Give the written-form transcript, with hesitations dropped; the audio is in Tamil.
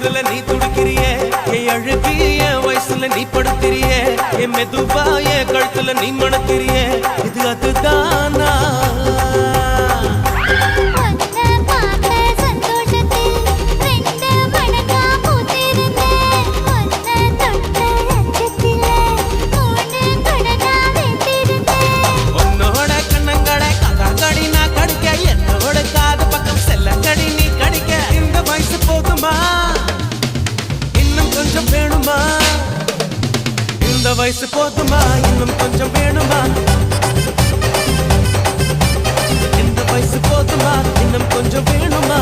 தொடுதல நீ துடிக்கிறியே என் அழுகி என் வயசுல நீ படுத்திரியே என் மெதுவா என் கழுத்துல நீ மணக்கிறியே இது அதுதானா இந்த வயசு போதுமா இன்னும் கொஞ்சம் வேணுமா இந்த வயசு போதுமா இன்னும் கொஞ்சம் வேணுமா